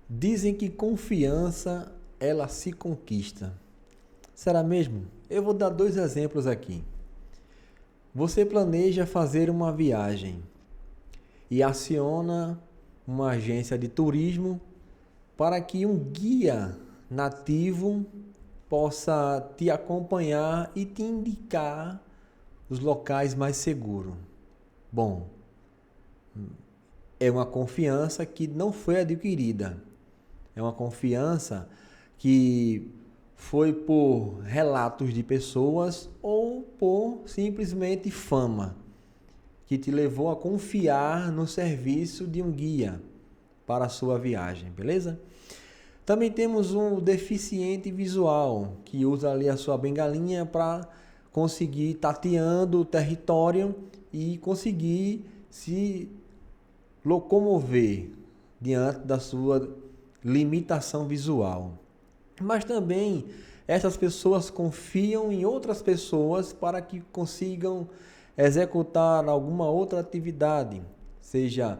Dizem que confiança, ela se conquista. Será mesmo? Eu vou dar 2 exemplos aqui. Você planeja fazer uma viagem e aciona uma agência de turismo para que um guia nativo possa te acompanhar e te indicar os locais mais seguros. Bom, é uma confiança que não foi adquirida. É uma confiança que foi por relatos de pessoas ou por simplesmente fama, que te levou a confiar no serviço de um guia para a sua viagem, beleza? Também temos um deficiente visual, que usa ali a sua bengalinha para conseguir tateando o território e conseguir se locomover diante da sua limitação visual. Mas também essas pessoas confiam em outras pessoas para que consigam executar alguma outra atividade, seja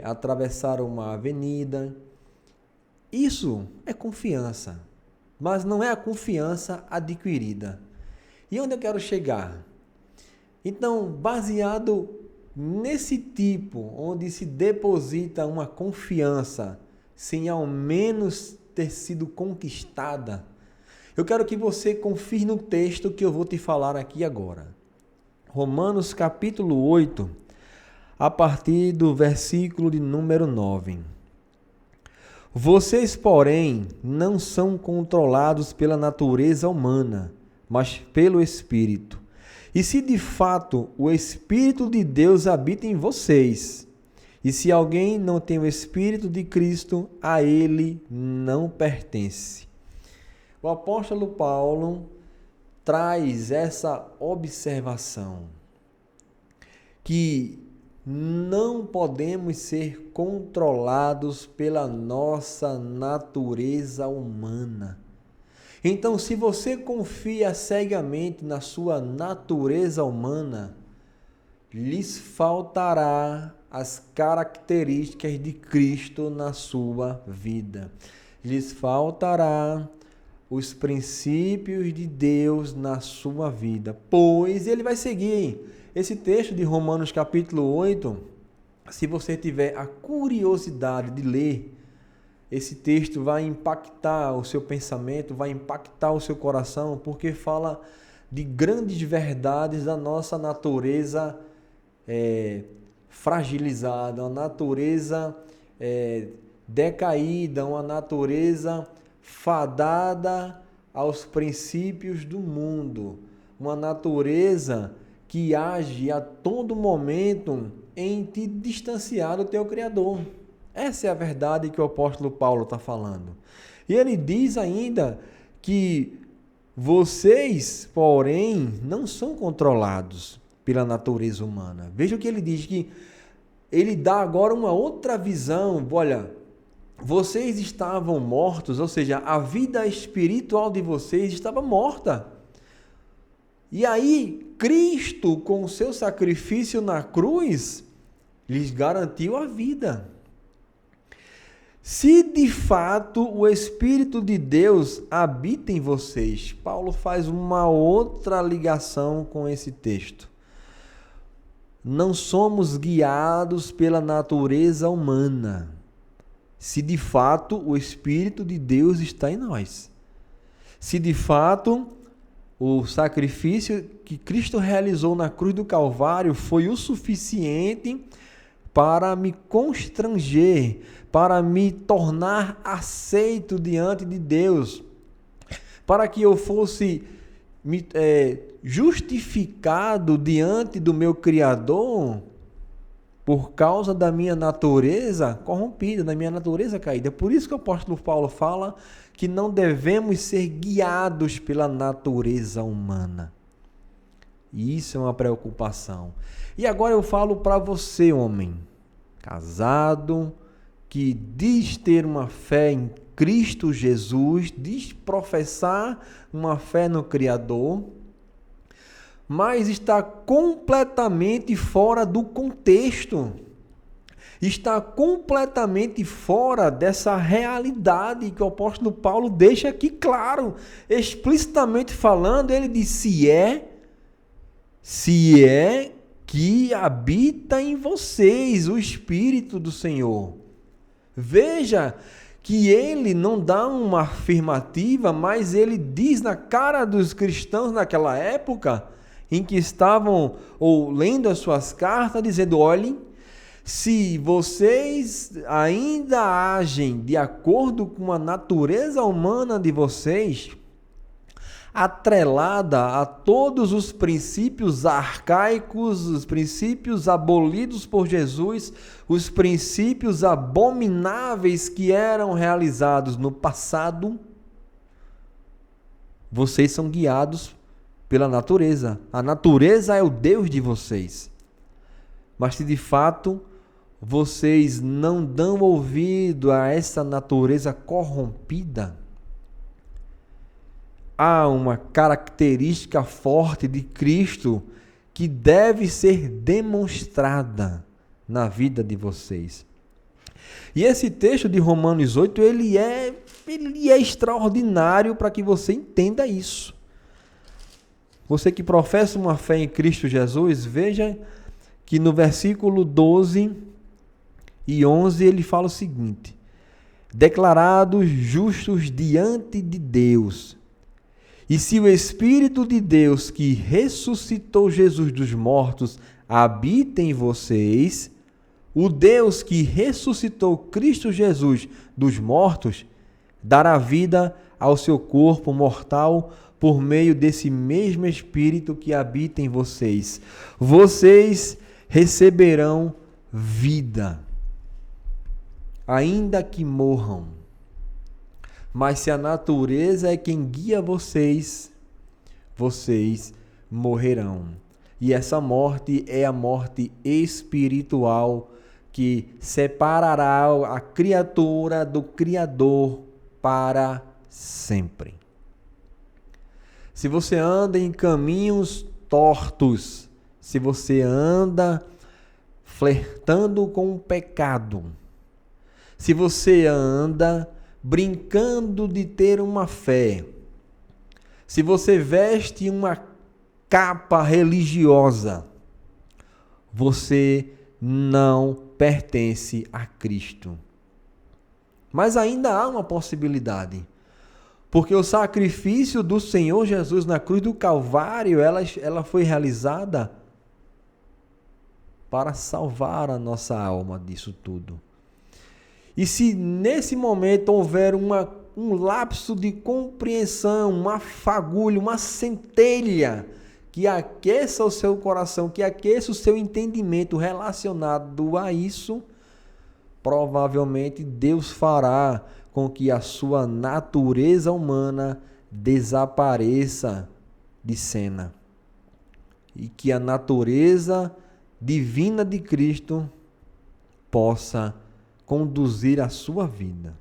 atravessar uma avenida. Isso é confiança, mas não é a confiança adquirida. E onde eu quero chegar? Então, baseado nesse tipo, onde se deposita uma confiança sem ao menos ter sido conquistada, eu quero que você confie no texto que eu vou te falar aqui agora. Romanos capítulo 8, a partir do versículo de número 9. Vocês, porém, não são controlados pela natureza humana, mas pelo Espírito. E se de fato o Espírito de Deus habita em vocês, e se alguém não tem o Espírito de Cristo, a ele não pertence. O apóstolo Paulo traz essa observação, que não podemos ser controlados pela nossa natureza humana. Então, se você confia cegamente na sua natureza humana, lhes faltará as características de Cristo na sua vida. Lhes faltará os princípios de Deus na sua vida. Pois ele vai seguir esse texto de Romanos capítulo 8. Se você tiver a curiosidade de ler, esse texto vai impactar o seu pensamento, vai impactar o seu coração, porque fala de grandes verdades da nossa natureza fragilizada, uma natureza decaída, uma natureza fadada aos princípios do mundo, uma natureza que age a todo momento em te distanciar do teu Criador. Essa é a verdade que o apóstolo Paulo está falando. E ele diz ainda que vocês, porém, não são controlados pela natureza humana. Veja o que ele diz, que ele dá agora uma outra visão. Olha, vocês estavam mortos, ou seja, a vida espiritual de vocês estava morta. E aí, Cristo, com o seu sacrifício na cruz, lhes garantiu a vida. Se de fato o Espírito de Deus habita em vocês, Paulo faz uma outra ligação com esse texto. Não somos guiados pela natureza humana, se de fato o Espírito de Deus está em nós. Se de fato o sacrifício que Cristo realizou na cruz do Calvário foi o suficiente para me constranger, para me tornar aceito diante de Deus, para que eu fosse justificado diante do meu Criador por causa da minha natureza corrompida, da minha natureza caída. É por isso que o apóstolo Paulo fala que não devemos ser guiados pela natureza humana. E isso é uma preocupação. E agora eu falo para você, homem, casado, que diz ter uma fé em Cristo Jesus, diz professar uma fé no Criador, mas está completamente fora do contexto. está completamente fora dessa realidade que o apóstolo Paulo deixa aqui claro, explicitamente falando. Ele diz: se é que habita em vocês o Espírito do Senhor. Veja que ele não dá uma afirmativa, mas ele diz na cara dos cristãos naquela época, em que estavam ou lendo as suas cartas, dizendo: olhem, se vocês ainda agem de acordo com a natureza humana de vocês, atrelada a todos os princípios arcaicos, os princípios abolidos por Jesus, os princípios abomináveis que eram realizados no passado, vocês são guiados pela natureza. A natureza é o Deus de vocês. Mas se de fato vocês não dão ouvido a essa natureza corrompida, há uma característica forte de Cristo que deve ser demonstrada na vida de vocês. E esse texto de Romanos 8, ele é extraordinário para que você entenda isso. Você que professa uma fé em Cristo Jesus, veja que no versículo 12 e 11 ele fala o seguinte: declarados justos diante de Deus. E se o Espírito de Deus que ressuscitou Jesus dos mortos habita em vocês, o Deus que ressuscitou Cristo Jesus dos mortos dará vida ao seu corpo mortal por meio desse mesmo Espírito que habita em vocês. Vocês receberão vida, ainda que morram. Mas se a natureza é quem guia vocês, vocês morrerão. E essa morte é a morte espiritual que separará a criatura do Criador para sempre. Se você anda em caminhos tortos, se você anda flertando com o pecado, se você anda brincando de ter uma fé, se você veste uma capa religiosa, você não pertence a Cristo. Mas ainda há uma possibilidade, porque o sacrifício do Senhor Jesus na cruz do Calvário, ela foi realizada para salvar a nossa alma disso tudo. E se nesse momento houver um lapso de compreensão, uma fagulha, uma centelha que aqueça o seu coração, que aqueça o seu entendimento relacionado a isso, provavelmente Deus fará com que a sua natureza humana desapareça de cena e que a natureza divina de Cristo possa conduzir a sua vida.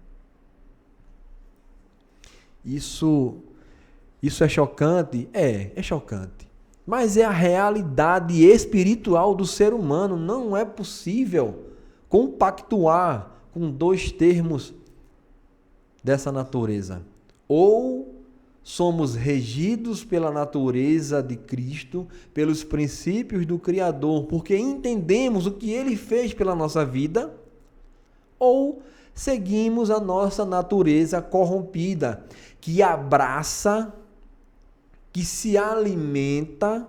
Isso é chocante? É chocante. Mas é a realidade espiritual do ser humano. Não é possível compactuar com dois termos dessa natureza. Ou somos regidos pela natureza de Cristo, pelos princípios do Criador, porque entendemos o que Ele fez pela nossa vida, ou seguimos a nossa natureza corrompida, que abraça, que se alimenta,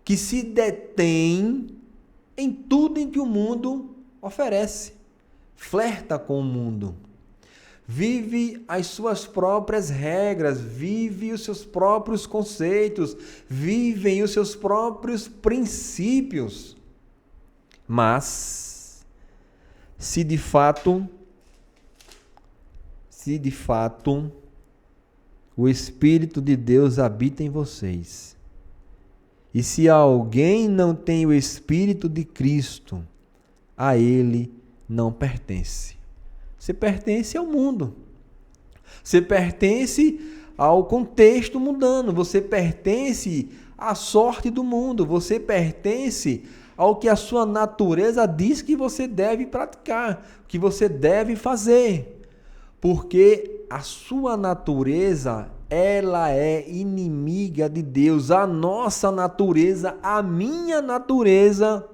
que se detém em tudo em que o mundo oferece, flerta com o mundo, vive as suas próprias regras, vive os seus próprios conceitos, vivem os seus próprios princípios. Mas se de fato o Espírito de Deus habita em vocês, e se alguém não tem o Espírito de Cristo, a ele não pertence. Você pertence ao mundo. Você pertence ao contexto mundano. Você pertence à sorte do mundo. Você pertence ao que a sua natureza diz que você deve praticar, que você deve fazer. Porque a sua natureza, ela é inimiga de Deus. A nossa natureza, a minha natureza,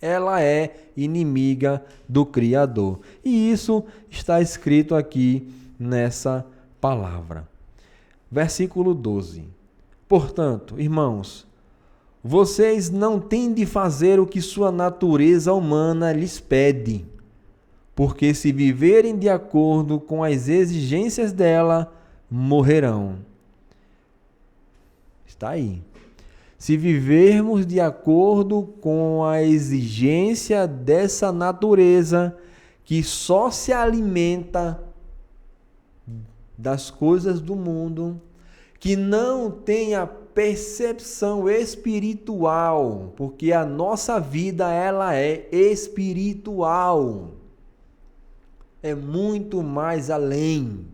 ela é inimiga do Criador. E isso está escrito aqui nessa palavra. Versículo 12. Portanto, irmãos, vocês não têm de fazer o que sua natureza humana lhes pede, porque se viverem de acordo com as exigências dela, morrerão. Está aí. Se vivermos de acordo com a exigência dessa natureza, que só se alimenta das coisas do mundo, que não tem a percepção espiritual, porque a nossa vida ela é espiritual. É muito mais além.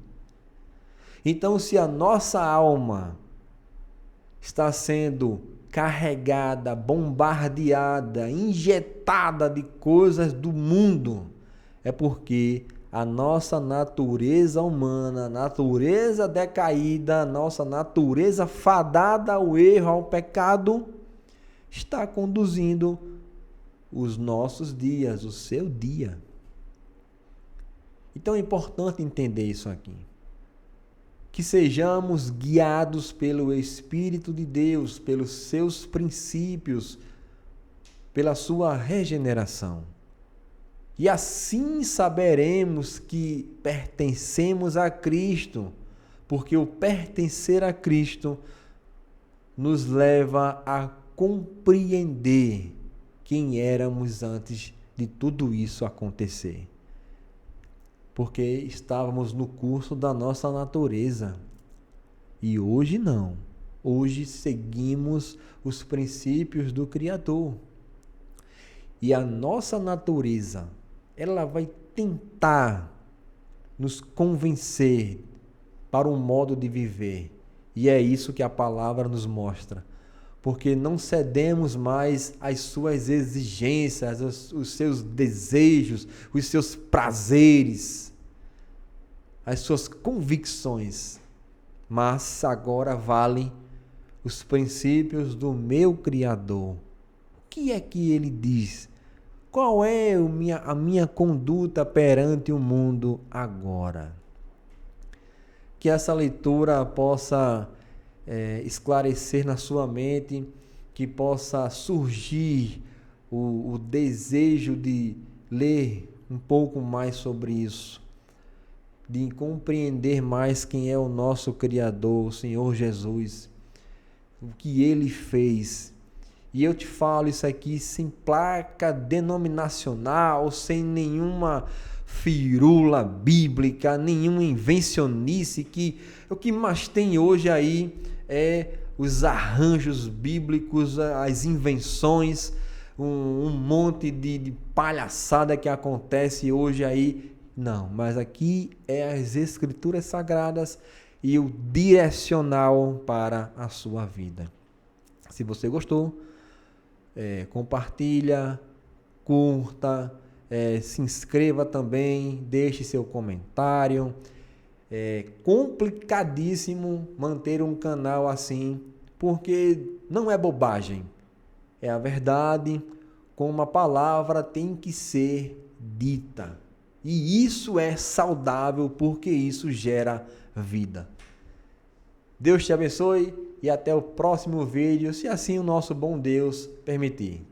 Então, se a nossa alma está sendo carregada, bombardeada, injetada de coisas do mundo, é porque a nossa natureza humana, natureza decaída, nossa natureza fadada ao erro, ao pecado, está conduzindo os nossos dias, o seu dia. Então é importante entender isso aqui. Que sejamos guiados pelo Espírito de Deus, pelos seus princípios, pela sua regeneração. E assim saberemos que pertencemos a Cristo, porque o pertencer a Cristo nos leva a compreender quem éramos antes de tudo isso acontecer. Porque estávamos no curso da nossa natureza. E hoje não. Hoje seguimos os princípios do Criador. E a nossa natureza, ela vai tentar nos convencer para um modo de viver. E é isso que a palavra nos mostra. Porque não cedemos mais às suas exigências, os seus desejos, os seus prazeres, as suas convicções. Mas agora valem os princípios do meu Criador. O que é que ele diz? Qual é a minha conduta perante o mundo agora? Que essa leitura possa esclarecer na sua mente, que possa surgir o desejo de ler um pouco mais sobre isso, de compreender mais quem é o nosso Criador, o Senhor Jesus, o que Ele fez. E eu te falo isso aqui sem placa denominacional, sem nenhuma firula bíblica, nenhuma invencionice, que o que mais tem hoje aí é os arranjos bíblicos, as invenções, um monte de palhaçada que acontece hoje aí. Não, mas aqui é as Escrituras Sagradas e o direcional para a sua vida. Se você gostou, compartilha, curta, se inscreva também, deixe seu comentário. É complicadíssimo manter um canal assim, porque não é bobagem, é a verdade, como a palavra tem que ser dita. E isso é saudável, porque isso gera vida. Deus te abençoe e até o próximo vídeo, se assim o nosso bom Deus permitir.